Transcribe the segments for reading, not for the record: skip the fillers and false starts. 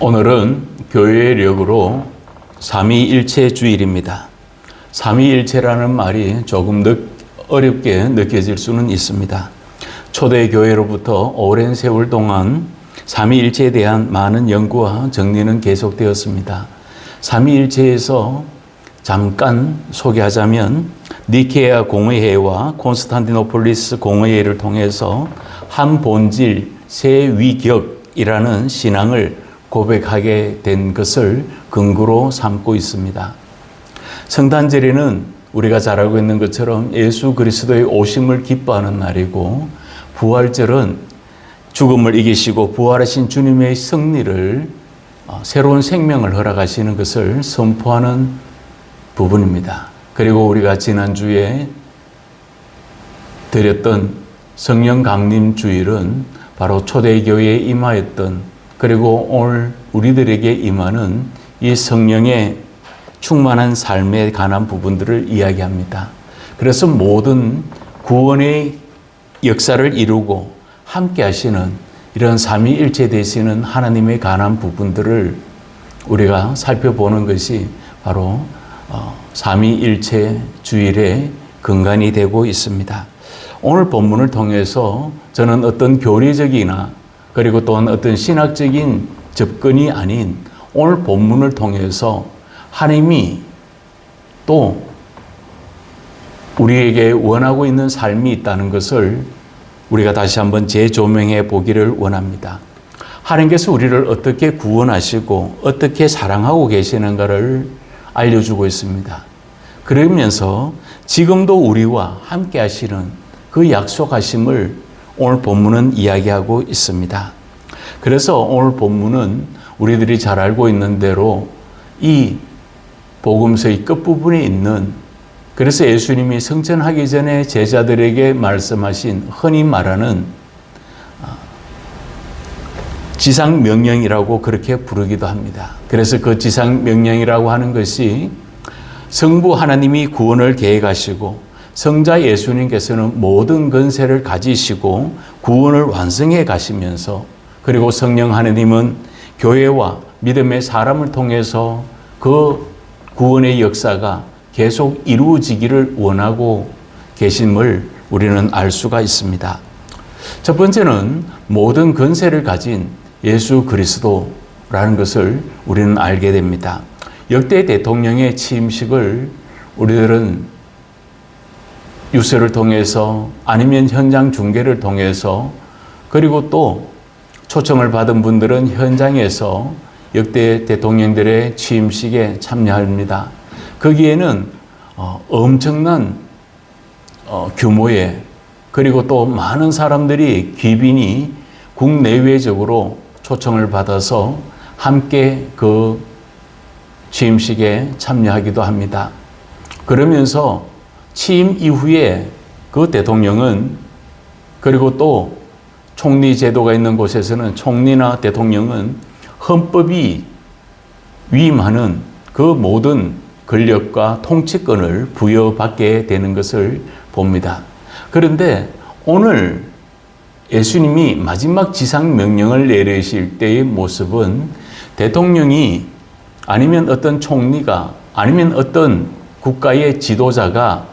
오늘은 교회의 력으로 삼위일체 주일입니다. 삼위일체라는 말이 조금 어렵게 느껴질 수는 있습니다. 초대교회로부터 오랜 세월 동안 삼위일체에 대한 많은 연구와 정리는 계속되었습니다. 삼위일체에서 잠깐 소개하자면 니케아 공의회와 콘스탄티노폴리스 공의회를 통해서 한 본질 세 위격이라는 신앙을 고백하게 된 것을 근거로 삼고 있습니다. 성탄절에는 우리가 잘 알고 있는 것처럼 예수 그리스도의 오심을 기뻐하는 날이고, 부활절은 죽음을 이기시고 부활하신 주님의 승리를 새로운 생명을 허락하시는 것을 선포하는 부분입니다. 그리고 우리가 지난주에 드렸던 성령 강림 주일은 바로 초대교회에 임하였던, 그리고 오늘 우리들에게 임하는 이 성령의 충만한 삶에 관한 부분들을 이야기합니다. 그래서 모든 구원의 역사를 이루고 함께 하시는 이런 삼위일체 되시는 하나님에 관한 부분들을 우리가 살펴보는 것이 바로 삼위일체 주일의 근간이 되고 있습니다. 오늘 본문을 통해서 저는 어떤 교리적이나 그리고 또한 어떤 신학적인 접근이 아닌 오늘 본문을 통해서 하나님이 또 우리에게 원하고 있는 삶이 있다는 것을 우리가 다시 한번 재조명해 보기를 원합니다. 하나님께서 우리를 어떻게 구원하시고 어떻게 사랑하고 계시는가를 알려주고 있습니다. 그러면서 지금도 우리와 함께 하시는 그 약속하심을 오늘 본문은 이야기하고 있습니다. 그래서 오늘 본문은 우리들이 잘 알고 있는 대로 이 복음서의 끝부분에 있는, 그래서 예수님이 승천하기 전에 제자들에게 말씀하신 흔히 말하는 지상명령이라고 그렇게 부르기도 합니다. 그래서 그 지상명령이라고 하는 것이 성부 하나님이 구원을 계획하시고 성자 예수님께서는 모든 권세를 가지시고 구원을 완성해 가시면서, 그리고 성령 하나님은 교회와 믿음의 사람을 통해서 그 구원의 역사가 계속 이루어지기를 원하고 계심을 우리는 알 수가 있습니다. 첫 번째는 모든 권세를 가진 예수 그리스도라는 것을 우리는 알게 됩니다. 역대 대통령의 취임식을 우리들은 뉴스를 통해서 아니면 현장 중계를 통해서, 그리고 또 초청을 받은 분들은 현장에서 역대 대통령들의 취임식에 참여합니다. 거기에는 엄청난 규모의, 그리고 또 많은 사람들이 귀빈이 국내외적으로 초청을 받아서 함께 그 취임식에 참여하기도 합니다. 그러면서 취임 이후에 그 대통령은, 그리고 또 총리 제도가 있는 곳에서는 총리나 대통령은 헌법이 위임하는 그 모든 권력과 통치권을 부여받게 되는 것을 봅니다. 그런데 오늘 예수님이 마지막 지상명령을 내리실 때의 모습은 대통령이 아니면 어떤 총리가 아니면 어떤 국가의 지도자가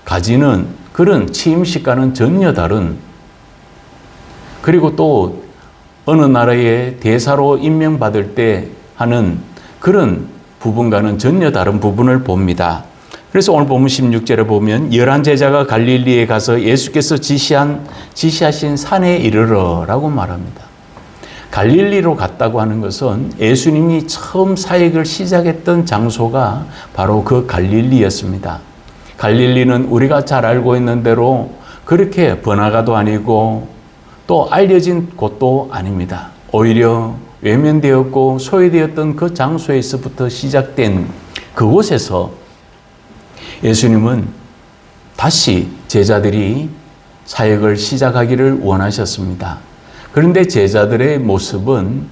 가지는 그런 취임식과는 전혀 다른, 그리고 또 어느 나라의 대사로 임명받을 때 하는 그런 부분과는 전혀 다른 부분을 봅니다. 그래서 오늘 본문 16절에 보면 11제자가 갈릴리에 가서 예수께서 지시하신 산에 이르러라고 말합니다. 갈릴리로 갔다고 하는 것은 예수님이 처음 사역을 시작했던 장소가 바로 그 갈릴리였습니다. 갈릴리는 우리가 잘 알고 있는 대로 그렇게 번화가도 아니고 또 알려진 곳도 아닙니다. 오히려 외면되었고 소외되었던 그 장소에서부터 시작된 그곳에서 예수님은 다시 제자들이 사역을 시작하기를 원하셨습니다. 그런데 제자들의 모습은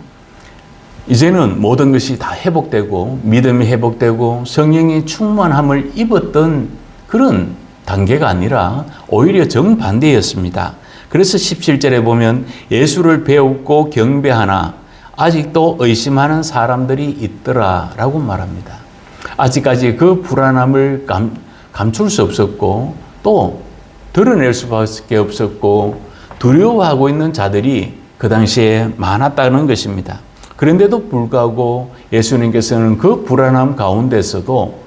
이제는 모든 것이 다 회복되고 믿음이 회복되고 성령의 충만함을 입었던 그런 단계가 아니라 오히려 정반대였습니다. 그래서 17절에 보면 예수를 배웁고 경배하나 아직도 의심하는 사람들이 있더라라고 말합니다. 아직까지 그 불안함을 감출 수 없었고 또 드러낼 수밖에 없었고 두려워하고 있는 자들이 그 당시에 많았다는 것입니다. 그런데도 불구하고 예수님께서는 그 불안함 가운데서도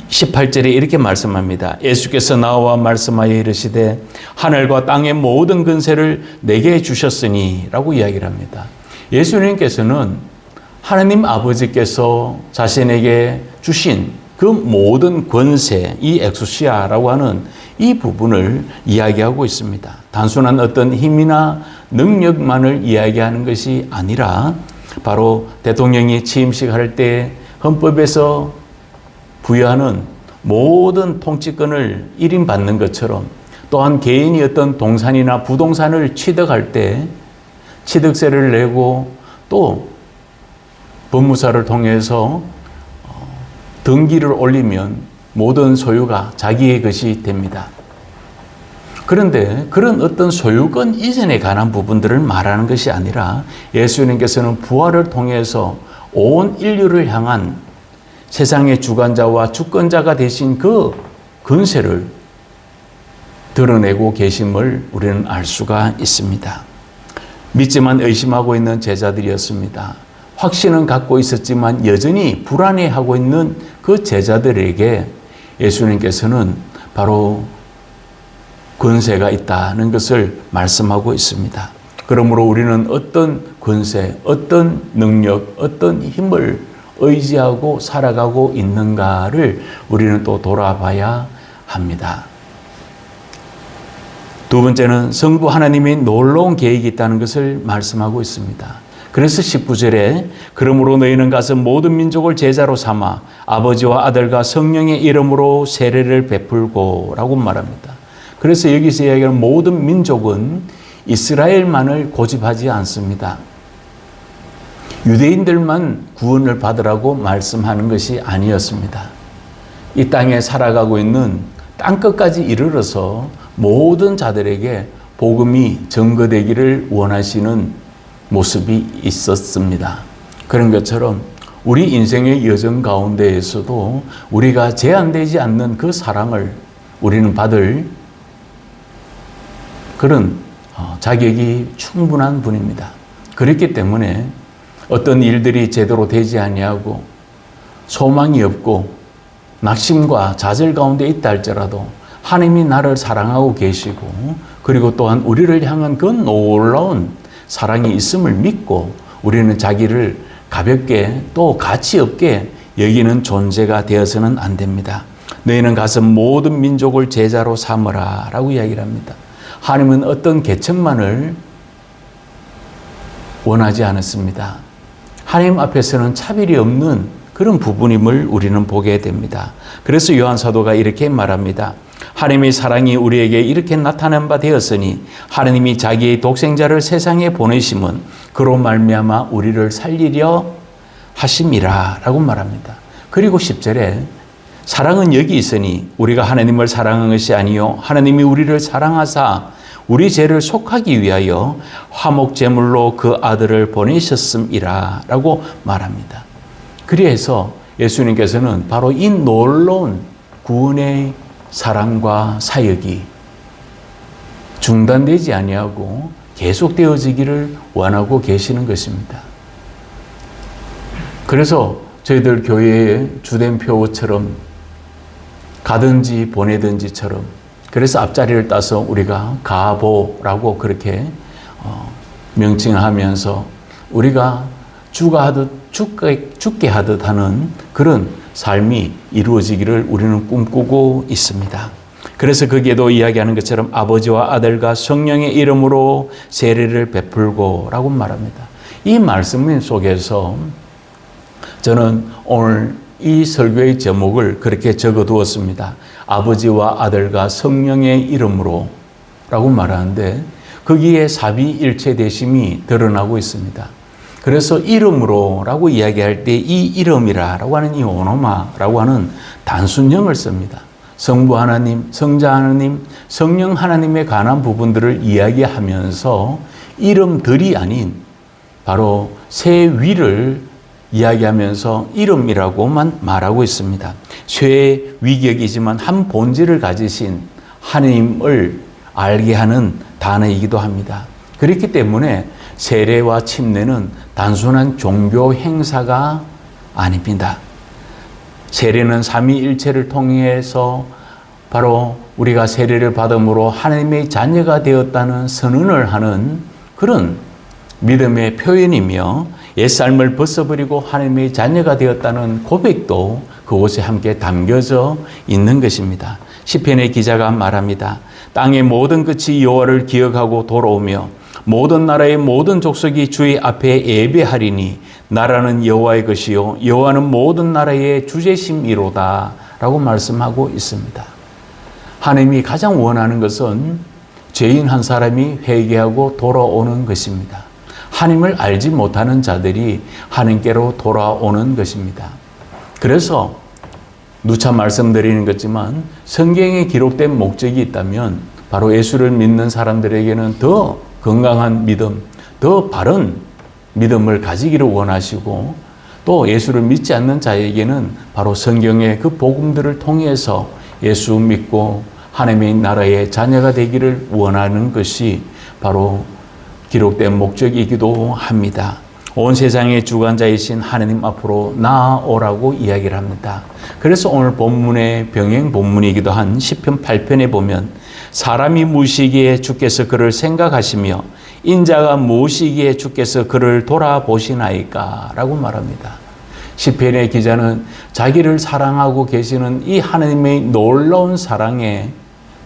18절에 이렇게 말씀합니다. 예수께서 나와 말씀하여 이르시되 하늘과 땅의 모든 근세를 내게 주셨으니 라고 이야기를 합니다. 예수님께서는 하나님 아버지께서 자신에게 주신 그 모든 권세, 이 엑소시아라고 하는 이 부분을 이야기하고 있습니다. 단순한 어떤 힘이나 능력만을 이야기하는 것이 아니라 바로 대통령이 취임식할 때 헌법에서 부여하는 모든 통치권을 1인 받는 것처럼 또한 개인이 어떤 동산이나 부동산을 취득할 때 취득세를 내고 또 법무사를 통해서 등기를 올리면 모든 소유가 자기의 것이 됩니다. 그런데 그런 어떤 소유권 이전에 관한 부분들을 말하는 것이 아니라 예수님께서는 부활을 통해서 온 인류를 향한 세상의 주관자와 주권자가 되신 그 권세를 드러내고 계심을 우리는 알 수가 있습니다. 믿지만 의심하고 있는 제자들이었습니다. 확신은 갖고 있었지만 여전히 불안해하고 있는 그 제자들에게 예수님께서는 바로 권세가 있다는 것을 말씀하고 있습니다. 그러므로 우리는 어떤 권세, 어떤 능력, 어떤 힘을 의지하고 살아가고 있는가를 우리는 또 돌아봐야 합니다. 두 번째는 성부 하나님의 놀라운 계획이 있다는 것을 말씀하고 있습니다. 그래서 19절에 그러므로 너희는 가서 모든 민족을 제자로 삼아 아버지와 아들과 성령의 이름으로 세례를 베풀고 라고 말합니다. 그래서 여기서 이야기하는 모든 민족은 이스라엘만을 고집하지 않습니다. 유대인들만 구원을 받으라고 말씀하는 것이 아니었습니다. 이 땅에 살아가고 있는 땅끝까지 이르러서 모든 자들에게 복음이 전거되기를 원하시는 모습이 있었습니다. 그런 것처럼 우리 인생의 여정 가운데에서도 우리가 제한되지 않는 그 사랑을 우리는 받을 그런 자격이 충분한 분입니다. 그렇기 때문에 어떤 일들이 제대로 되지 아니하고 소망이 없고 낙심과 좌절 가운데 있다 할지라도 하나님이 나를 사랑하고 계시고 그리고 또한 우리를 향한 그 놀라운 사랑이 있음을 믿고 우리는 자기를 가볍게 또 가치 없게 여기는 존재가 되어서는 안 됩니다. 너희는 가서 모든 민족을 제자로 삼으라 라고 이야기를 합니다. 하나님은 어떤 계층만을 원하지 않았습니다. 하나님 앞에서는 차별이 없는 그런 부분임을 우리는 보게 됩니다. 그래서 요한 사도가 이렇게 말합니다. 하나님의 사랑이 우리에게 이렇게 나타난 바 되었으니 하나님이 자기의 독생자를 세상에 보내심은 그로 말미암아 우리를 살리려 하심이라 라고 말합니다. 그리고 10절에 사랑은 여기 있으니 우리가 하나님을 사랑한 것이 아니요 하나님이 우리를 사랑하사 우리 죄를 속하기 위하여 화목제물로 그 아들을 보내셨음이라 라고 말합니다. 그래서 예수님께서는 바로 이 놀라운 구원의 사랑과 사역이 중단되지 아니하고 계속되어지기를 원하고 계시는 것입니다. 그래서 저희들 교회의 주된 표처럼 가든지 보내든지처럼 그래서 앞자리를 따서 우리가 가보라고 그렇게 명칭하면서 우리가 죽게 하듯 하는 그런 삶이 이루어지기를 우리는 꿈꾸고 있습니다. 그래서 거기에도 이야기하는 것처럼 아버지와 아들과 성령의 이름으로 세례를 베풀고 라고 말합니다. 이 말씀 속에서 저는 오늘 이 설교의 제목을 그렇게 적어두었습니다. 아버지와 아들과 성령의 이름으로 라고 말하는데 거기에 삼위일체되심이 드러나고 있습니다. 그래서 이름으로 라고 이야기할 때 이 이름이라고 하는 이 오노마라고 하는 단순형을 씁니다. 성부 하나님, 성자 하나님, 성령 하나님에 관한 부분들을 이야기하면서 이름들이 아닌 바로 새 위를 이야기하면서 이름이라고만 말하고 있습니다. 쇠의 위격이지만 한 본질을 가지신 하나님을 알게 하는 단어이기도 합니다. 그렇기 때문에 세례와 침례는 단순한 종교 행사가 아닙니다. 세례는 삼위일체를 통해서 바로 우리가 세례를 받음으로 하나님의 자녀가 되었다는 선언을 하는 그런 믿음의 표현이며 옛삶을 벗어버리고 하나님의 자녀가 되었다는 고백도 그곳에 함께 담겨져 있는 것입니다. 시편의 기자가 말합니다. 땅의 모든 끝이 여호와를 기억하고 돌아오며 모든 나라의 모든 족속이 주의 앞에 예배하리니 나라는 여호와의 것이요 여호와는 모든 나라의 주제심이로다 라고 말씀하고 있습니다. 하나님이 가장 원하는 것은 죄인 한 사람이 회개하고 돌아오는 것입니다. 하나님을 알지 못하는 자들이 하나님께로 돌아오는 것입니다. 그래서 누차 말씀드리는 거지만 성경에 기록된 목적이 있다면 바로 예수를 믿는 사람들에게는 더 건강한 믿음, 더 바른 믿음을 가지기를 원하시고 또 예수를 믿지 않는 자에게는 바로 성경의 그 복음들을 통해서 예수 믿고 하나님의 나라의 자녀가 되기를 원하는 것이 바로 기록된 목적이기도 합니다. 온 세상의 주관자이신 하나님 앞으로 나아오라고 이야기를 합니다. 그래서 오늘 본문의 병행 본문이기도 한 시편 8편에 보면 사람이 무엇이기에 주께서 그를 생각하시며 인자가 무엇이기에 주께서 그를 돌아보시나이까 라고 말합니다. 시편의 기자는 자기를 사랑하고 계시는 이 하나님의 놀라운 사랑에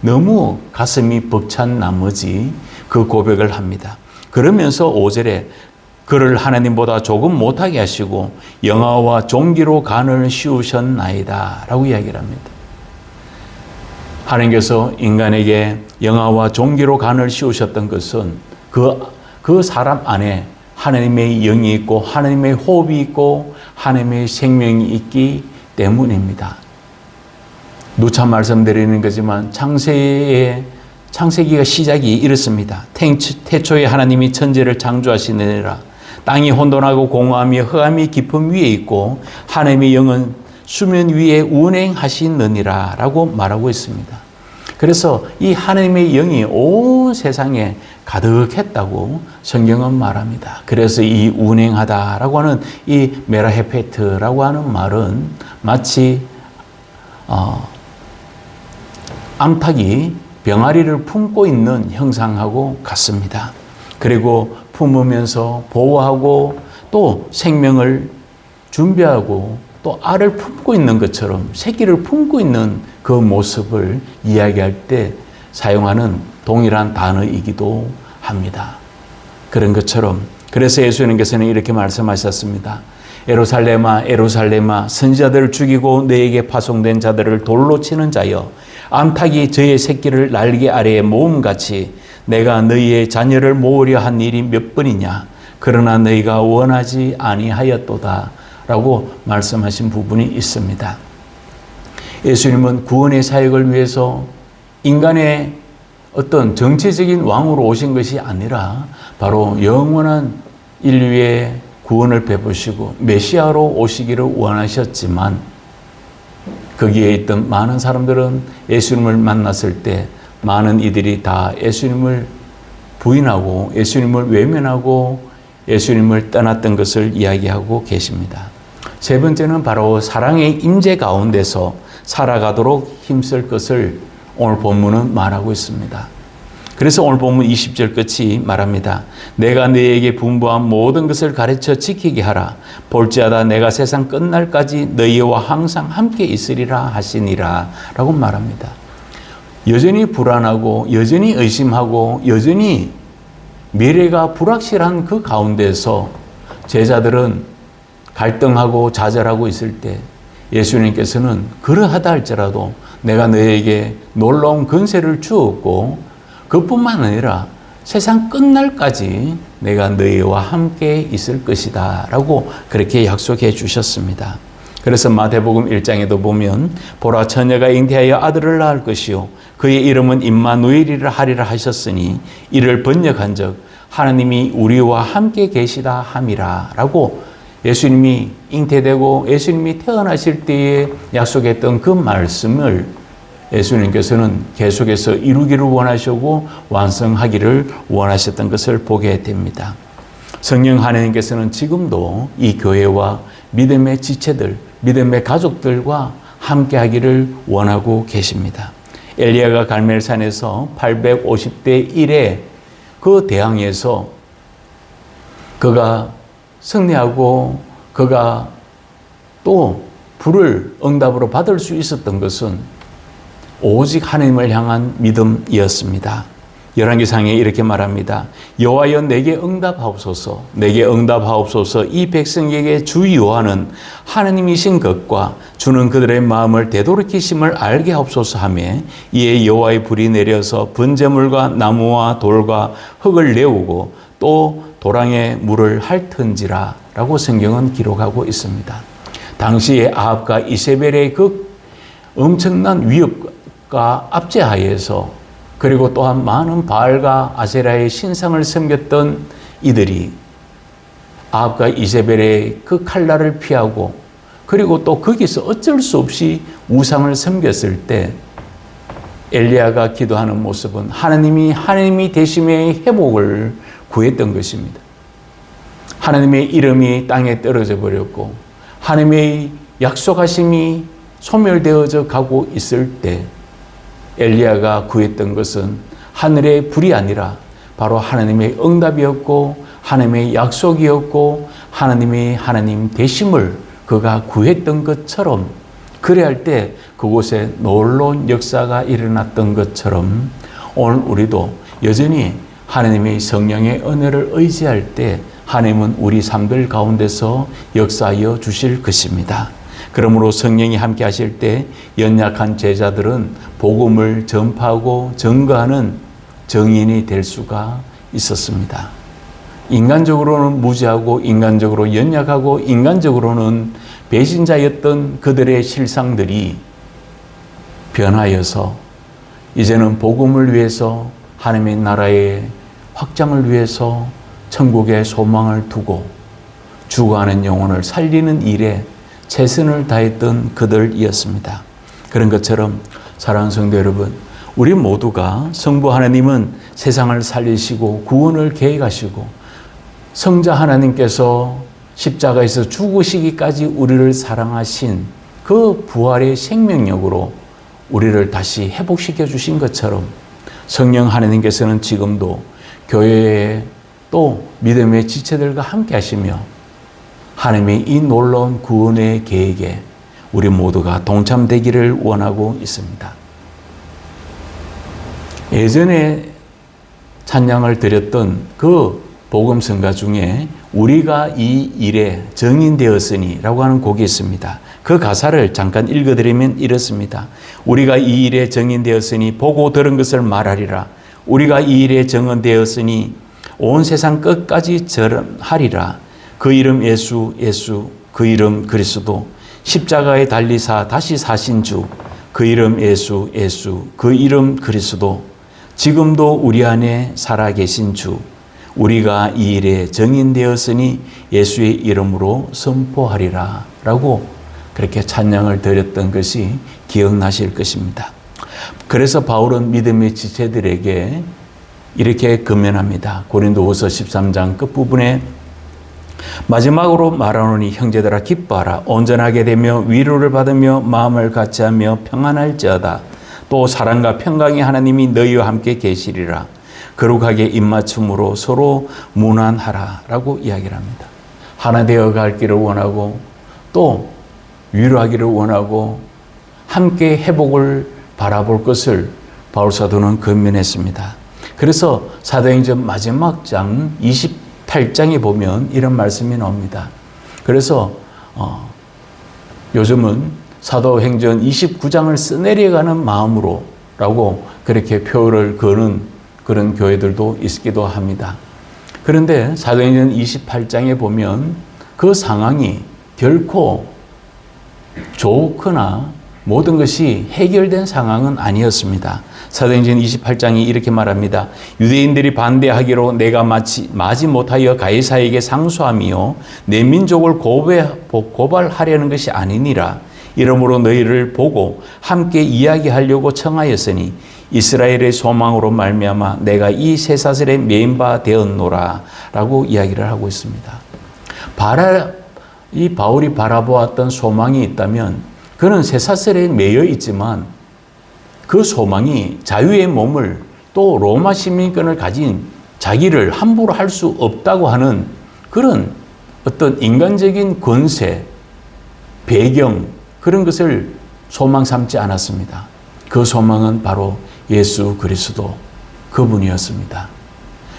너무 가슴이 벅찬 나머지 그 고백을 합니다. 그러면서 5절에 그를 하나님보다 조금 못하게 하시고 영화와 종기로 간을 씌우셨나이다 라고 이야기를 합니다. 하나님께서 인간에게 영화와 종기로 간을 씌우셨던 것은 그 사람 안에 하나님의 영이 있고 하나님의 호흡이 있고 하나님의 생명이 있기 때문입니다. 누차 말씀드리는 거지만 창세기가 시작이 이렇습니다. 태초에 하나님이 천지를 창조하시느니라. 땅이 혼돈하고 공허하며 흑암이 깊음 위에 있고 하나님의 영은 수면 위에 운행하시느니라 라고 말하고 있습니다. 그래서 이 하나님의 영이 온 세상에 가득했다고 성경은 말합니다. 그래서 이 운행하다라고 하는 이 메라헤페트라고 하는 말은 마치 암탉이 병아리를 품고 있는 형상하고 같습니다. 그리고 품으면서 보호하고 또 생명을 준비하고 또 알을 품고 있는 것처럼 새끼를 품고 있는 그 모습을 이야기할 때 사용하는 동일한 단어이기도 합니다. 그런 것처럼 그래서 예수님께서는 이렇게 말씀하셨습니다. 예루살렘아 예루살렘아 선지자들을 죽이고 너에게 파송된 자들을 돌로 치는 자여 암탉이 저의 새끼를 날개 아래에 모음같이 내가 너희의 자녀를 모으려 한 일이 몇 번이냐 그러나 너희가 원하지 아니하였도다 라고 말씀하신 부분이 있습니다. 예수님은 구원의 사역을 위해서 인간의 어떤 정치적인 왕으로 오신 것이 아니라 바로 영원한 인류의 구원을 베푸시고 메시아로 오시기를 원하셨지만 거기에 있던 많은 사람들은 예수님을 만났을 때 많은 이들이 다 예수님을 부인하고 예수님을 외면하고 예수님을 떠났던 것을 이야기하고 계십니다. 세 번째는 바로 사랑의 임재 가운데서 살아가도록 힘쓸 것을 오늘 본문은 말하고 있습니다. 그래서 오늘 본문 20절 끝이 말합니다. 내가 너희에게 분부한 모든 것을 가르쳐 지키게 하라. 볼지어다 내가 세상 끝날까지 너희와 항상 함께 있으리라 하시니라 라고 말합니다. 여전히 불안하고 여전히 의심하고 여전히 미래가 불확실한 그 가운데서 제자들은 갈등하고 좌절하고 있을 때 예수님께서는 그러하다 할지라도 내가 너희에게 놀라운 권세를 주었고 그뿐만 아니라 세상 끝날까지 내가 너희와 함께 있을 것이다 라고 그렇게 약속해 주셨습니다. 그래서 마태복음 1장에도 보면 보라 처녀가 잉태하여 아들을 낳을 것이요 그의 이름은 임마누엘이라 하리라 하셨으니 이를 번역한 적 하나님이 우리와 함께 계시다 함이라 라고 예수님이 잉태되고 예수님이 태어나실 때에 약속했던 그 말씀을 예수님께서는 계속해서 이루기를 원하시고 완성하기를 원하셨던 것을 보게 됩니다. 성령 하나님께서는 지금도 이 교회와 믿음의 지체들, 믿음의 가족들과 함께하기를 원하고 계십니다. 엘리야가 갈멜산에서 850대 1에 그 대항에서 그가 승리하고 그가 또 불을 응답으로 받을 수 있었던 것은 오직 하나님을 향한 믿음이었습니다. 열왕기상에 이렇게 말합니다. 여호와여 내게 응답하옵소서, 내게 응답하옵소서. 이 백성에게 주 여호와는 하나님이신 것과 주는 그들의 마음을 되돌이키심을 알게 하옵소서 하며 이에 여호와의 불이 내려서 번제물과 나무와 돌과 흙을 내우고 또 도랑에 물을 핥은지라 라고 성경은 기록하고 있습니다. 당시에 아합과 이세벨의 그 엄청난 위협과 압제하에서 그리고 또한 많은 바알과 아세라의 신상을 섬겼던 이들이 아합과 이세벨의 그 칼날을 피하고 그리고 또 거기서 어쩔 수 없이 우상을 섬겼을 때 엘리야가 기도하는 모습은 하나님이 대심의 회복을 구했던 것입니다. 하나님의 이름이 땅에 떨어져 버렸고 하나님의 약속하심이 소멸되어져 가고 있을 때 엘리야가 구했던 것은 하늘의 불이 아니라 바로 하나님의 응답이었고 하나님의 약속이었고 하나님 되심을 그가 구했던 것처럼 그래야 할 때 그곳에 놀라운 역사가 일어났던 것처럼 오늘 우리도 여전히 하나님의 성령의 은혜를 의지할 때 하나님은 우리 삶들 가운데서 역사하여 주실 것입니다. 그러므로 성령이 함께 하실 때 연약한 제자들은 복음을 전파하고 증거하는 증인이 될 수가 있었습니다. 인간적으로는 무지하고 인간적으로 연약하고 인간적으로는 배신자였던 그들의 실상들이 변하여서 이제는 복음을 위해서 하나님의 나라의 확장을 위해서 천국의 소망을 두고 죽어가는 영혼을 살리는 일에 최선을 다했던 그들이었습니다. 그런 것처럼 사랑하는 성도 여러분, 우리 모두가 성부 하나님은 세상을 살리시고 구원을 계획하시고 성자 하나님께서 십자가에서 죽으시기까지 우리를 사랑하신 그 부활의 생명력으로 우리를 다시 회복시켜 주신 것처럼 성령 하나님께서는 지금도 교회에 또 믿음의 지체들과 함께 하시며 하나님의 이 놀라운 구원의 계획에 우리 모두가 동참되기를 원하고 있습니다. 예전에 찬양을 드렸던 그 복음성가 중에 우리가 이 일에 정인되었으니 라고 하는 곡이 있습니다. 그 가사를 잠깐 읽어드리면 이렇습니다. 우리가 이 일에 정인되었으니 보고 들은 것을 말하리라. 우리가 이 일에 정인되었으니 온 세상 끝까지 전하리라. 그 이름 예수, 그 이름 그리스도, 십자가에 달리사 다시 사신 주, 그 이름 예수, 그 이름 그리스도, 지금도 우리 안에 살아계신 주, 우리가 이 일에 정인되었으니 예수의 이름으로 선포하리라 라고 그렇게 찬양을 드렸던 것이 기억나실 것입니다. 그래서 바울은 믿음의 지체들에게 이렇게 금면합니다. 고린도후서 13장 끝부분에 마지막으로 말하노니 형제들아 기뻐하라. 온전하게 되며 위로를 받으며 마음을 같이하며 평안할지어다. 또 사랑과 평강의 하나님이 너희와 함께 계시리라. 거룩하게 입맞춤으로 서로 문안하라 라고 이야기를 합니다. 하나 되어 가기를 원하고 또 위로하기를 원하고 함께 회복을 바라볼 것을 바울 사도는 권면했습니다. 그래서 사도행전 마지막 장 28장에 보면 이런 말씀이 나옵니다. 그래서 요즘은 사도행전 29장을 써내려가는 마음으로 라고 그렇게 표를 거는 그런 교회들도 있기도 합니다. 그런데 사도행전 28장에 보면 그 상황이 결코 좋거나 모든 것이 해결된 상황은 아니었습니다. 사도행전 28장이 이렇게 말합니다. 유대인들이 반대하기로 내가 마지 못하여 가이사에게 상소함이요 내 민족을 고발하려는 것이 아니니라. 이러므로 너희를 보고 함께 이야기하려고 청하였으니 이스라엘의 소망으로 말미암아 내가 이 쇠사슬에 매인 바 되었노라 라고 이야기를 하고 있습니다. 이 바울이 바라보았던 소망이 있다면 그는 쇠사슬에 매여 있지만 그 소망이 자유의 몸을 또 로마 시민권을 가진 자기를 함부로 할 수 없다고 하는 그런 어떤 인간적인 권세, 배경 그런 것을 소망 삼지 않았습니다. 그 소망은 바로 예수 그리스도 그분이었습니다.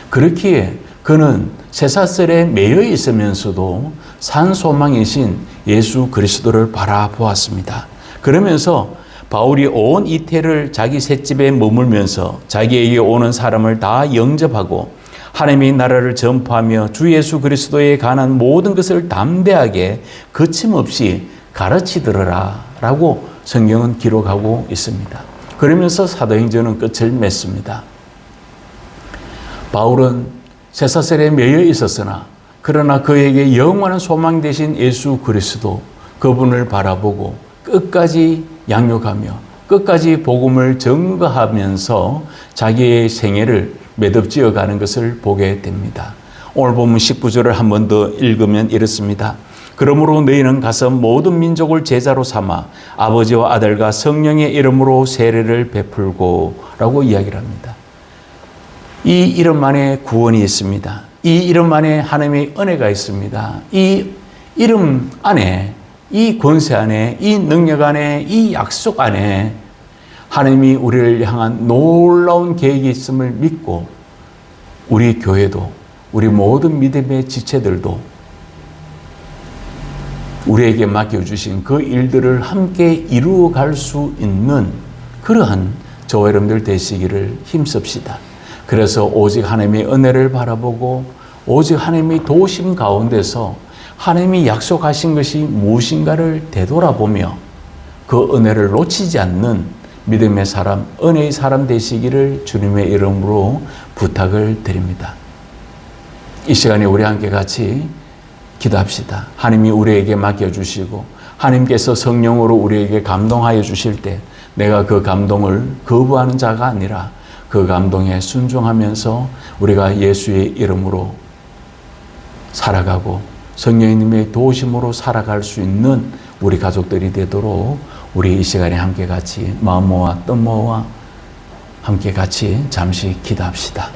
그렇기에 그는 쇠사슬에 매여 있으면서도 산 소망이신 예수 그리스도를 바라보았습니다. 그러면서 바울이 온 이태를 자기 셋집에 머물면서 자기에게 오는 사람을 다 영접하고 하나님의 나라를 전파하며 주 예수 그리스도에 관한 모든 것을 담대하게 거침없이 가르치더라 라고 성경은 기록하고 있습니다. 그러면서 사도행전은 끝을 맺습니다. 바울은 쇠사슬에 매여 있었으나 그러나 그에게 영원한 소망 되신 예수 그리스도 그분을 바라보고 끝까지 양육하며 끝까지 복음을 증거하면서 자기의 생애를 매듭지어 가는 것을 보게 됩니다. 오늘 본문 19절을 한 번 더 읽으면 이렇습니다. 그러므로 너희는 가서 모든 민족을 제자로 삼아 아버지와 아들과 성령의 이름으로 세례를 베풀고 라고 이야기를 합니다. 이 이름 안에 구원이 있습니다. 이 이름 안에 하나님의 은혜가 있습니다. 이 이름 안에, 이 권세 안에, 이 능력 안에, 이 약속 안에 하나님이 우리를 향한 놀라운 계획이 있음을 믿고 우리 교회도, 우리 모든 믿음의 지체들도 우리에게 맡겨주신 그 일들을 함께 이루어갈 수 있는 그러한 저와 여러분들 되시기를 힘씁시다. 그래서 오직 하나님의 은혜를 바라보고 오직 하나님의 도우심 가운데서 하나님이 약속하신 것이 무엇인가를 되돌아보며 그 은혜를 놓치지 않는 믿음의 사람, 은혜의 사람 되시기를 주님의 이름으로 부탁을 드립니다. 이 시간에 우리 함께 같이 기도합시다. 하나님이 우리에게 맡겨주시고 하나님께서 성령으로 우리에게 감동하여 주실 때 내가 그 감동을 거부하는 자가 아니라 그 감동에 순종하면서 우리가 예수의 이름으로 살아가고 성령님의 도우심으로 살아갈 수 있는 우리 가족들이 되도록 우리 이 시간에 함께 같이 마음 모아 뜻 모아 함께 같이 잠시 기도합시다.